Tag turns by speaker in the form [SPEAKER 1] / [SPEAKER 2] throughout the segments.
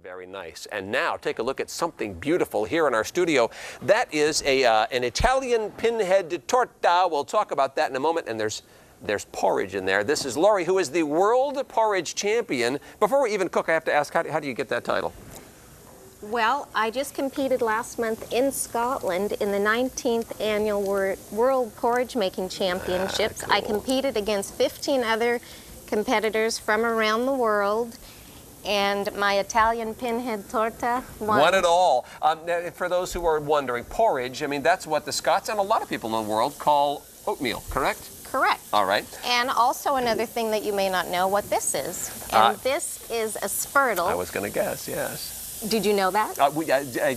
[SPEAKER 1] Very nice. And now take a look at something beautiful here in our studio. That is an Italian pinhead torta. We'll talk about that in a moment. And there's porridge in there. This is Laurie, who is the world porridge champion. Before we even cook, I have to ask, how do you get that title?
[SPEAKER 2] Well, I just competed last month in Scotland in the 19th Annual World Porridge Making Championships.
[SPEAKER 1] Cool.
[SPEAKER 2] I competed against 15 other competitors from around the world, and my Italian pinhead torta won
[SPEAKER 1] it all. For those who are wondering, porridge, I mean, that's what the Scots and a lot of people in the world call oatmeal, correct?
[SPEAKER 2] Correct.
[SPEAKER 1] All right.
[SPEAKER 2] And also another thing that you may not know what this is. And this is a spurtle.
[SPEAKER 1] I was going to guess, yes.
[SPEAKER 2] Did you know that?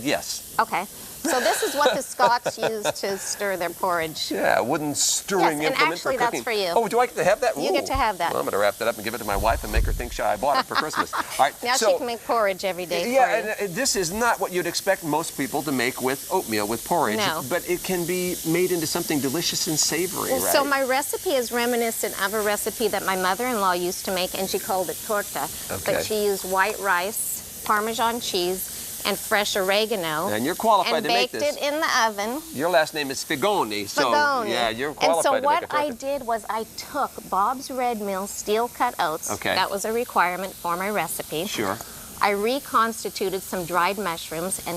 [SPEAKER 1] Yes.
[SPEAKER 2] Okay. So this is what the Scots use to stir their porridge.
[SPEAKER 1] Yeah, wooden stirring implement for cooking.
[SPEAKER 2] And actually that's for you.
[SPEAKER 1] Oh, do I get to have that? Ooh.
[SPEAKER 2] You get to have that.
[SPEAKER 1] Well, I'm going to wrap that up and give it to my wife and make her think I bought it for Christmas. All right.
[SPEAKER 2] Now she can make porridge every day for you.
[SPEAKER 1] Yeah, and this is not what you'd expect most people to make with oatmeal, with porridge.
[SPEAKER 2] No.
[SPEAKER 1] But it can be made into something delicious and savory, right?
[SPEAKER 2] So my recipe is reminiscent of a recipe that my mother-in-law used to make, and she called it torta.
[SPEAKER 1] Okay.
[SPEAKER 2] But she used white rice, Parmesan cheese, and fresh oregano.
[SPEAKER 1] And you're qualified to make this.
[SPEAKER 2] And baked it in the oven.
[SPEAKER 1] Your last name is Figone, so yeah, you're qualified to make a torta.
[SPEAKER 2] And so what I did was I took Bob's Red Mill steel cut oats.
[SPEAKER 1] Okay.
[SPEAKER 2] That was a requirement for my recipe.
[SPEAKER 1] Sure.
[SPEAKER 2] I reconstituted some dried mushrooms and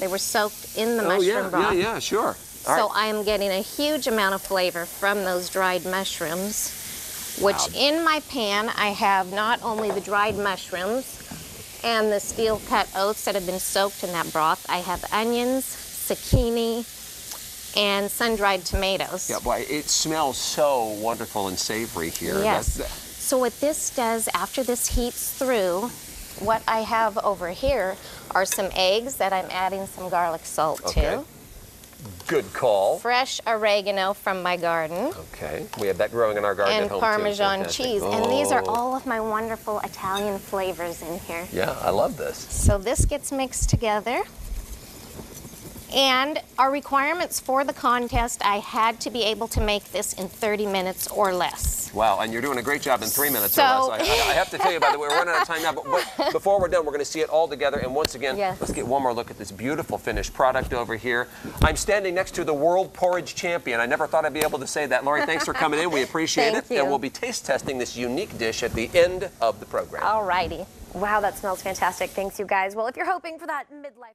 [SPEAKER 2] they were soaked in the mushroom broth.
[SPEAKER 1] Yeah, sure.
[SPEAKER 2] So I am getting a huge amount of flavor from those dried mushrooms, which in my pan I have not only the dried mushrooms and the steel-cut oats that have been soaked in that broth. I have onions, zucchini, and sun-dried tomatoes.
[SPEAKER 1] Yeah, boy, it smells so wonderful and savory here.
[SPEAKER 2] Yes. So what this does, after this heats through, what I have over here are some eggs that I'm adding some garlic salt to.
[SPEAKER 1] Good call.
[SPEAKER 2] Fresh oregano from my garden.
[SPEAKER 1] Okay. We have that growing in our garden at home,
[SPEAKER 2] and Parmesan cheese.
[SPEAKER 1] Oh.
[SPEAKER 2] And these are all of my wonderful Italian flavors in here.
[SPEAKER 1] Yeah, I love this.
[SPEAKER 2] So this gets mixed together. And our requirements for the contest, I had to be able to make this in 30 minutes or less.
[SPEAKER 1] Wow, and you're doing a great job in 3 minutes or less. I have to tell you, by the way, we're running out of time now, but before we're done, we're going to see it all together. And once again, let's get one more look at this beautiful finished product over here. I'm standing next to the world porridge champion. I never thought I'd be able to say that. Laurie, thanks for coming in. We appreciate it.
[SPEAKER 2] You.
[SPEAKER 1] And we'll be taste testing this unique dish at the end of the program.
[SPEAKER 2] All righty.
[SPEAKER 3] Wow, that smells fantastic. Thanks, you guys. Well, if you're hoping for that midlife...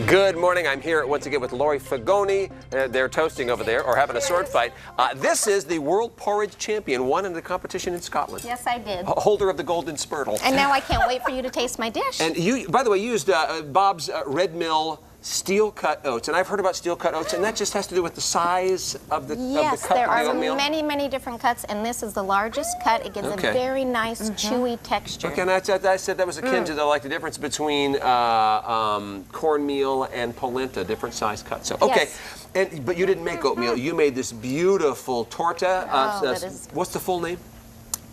[SPEAKER 1] Good morning. I'm here once again with Laurie Figone. They're toasting over there, or having a sword fight. This is the world porridge champion, won in the competition in Scotland.
[SPEAKER 2] Yes, I did.
[SPEAKER 1] Holder of the golden spurtle.
[SPEAKER 2] And now I can't wait for you to taste my dish.
[SPEAKER 1] And you, by the way, you used Bob's Red Mill steel-cut oats, and I've heard about steel-cut oats, and that just has to do with the size of the cut
[SPEAKER 2] Yes,
[SPEAKER 1] of
[SPEAKER 2] there
[SPEAKER 1] the
[SPEAKER 2] are
[SPEAKER 1] oatmeal?
[SPEAKER 2] many different cuts, and this is the largest cut. It gives a very nice, chewy texture.
[SPEAKER 1] Okay, and I said that was akin to the difference between cornmeal and polenta, different size cuts. So okay, but you didn't make oatmeal. You made this beautiful torta. What's the full name?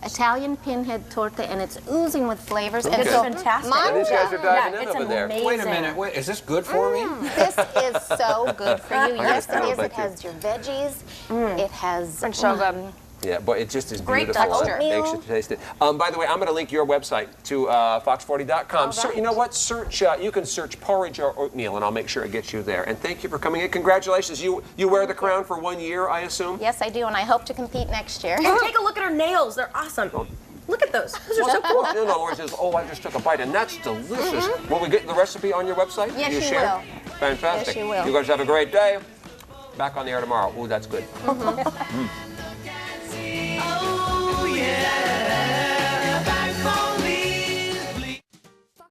[SPEAKER 2] Italian pinhead torta, and it's oozing with flavors.
[SPEAKER 3] And it's fantastic.
[SPEAKER 1] These guys are diving in over there.
[SPEAKER 3] Amazing.
[SPEAKER 4] Wait a minute, is this good for me?
[SPEAKER 2] This is so good for you. Yes, it is. It has your veggies. It has...
[SPEAKER 3] It's so good.
[SPEAKER 1] Yeah, but it just is
[SPEAKER 2] Great
[SPEAKER 1] beautiful.
[SPEAKER 2] texture.
[SPEAKER 1] I'm anxious to taste it. By the way, I'm going to link your website to Fox40.com.
[SPEAKER 2] Right.
[SPEAKER 1] You know what? You can search porridge or oatmeal, and I'll make sure it gets you there. And thank you for coming in. Congratulations. You wear the crown for 1 year, I assume?
[SPEAKER 2] Yes, I do, and I hope to compete next year.
[SPEAKER 3] And take a look at her nails. They're awesome. Look at those. Those are so cool.
[SPEAKER 1] No, Laurie says, oh, I just took a bite, and that's delicious. Will we get the recipe on your website?
[SPEAKER 2] Yes,
[SPEAKER 1] you
[SPEAKER 2] you
[SPEAKER 1] share?
[SPEAKER 2] will.
[SPEAKER 1] Fantastic.
[SPEAKER 2] Yes, you will.
[SPEAKER 1] You guys have a great day. Back on the air tomorrow. Ooh, that's good.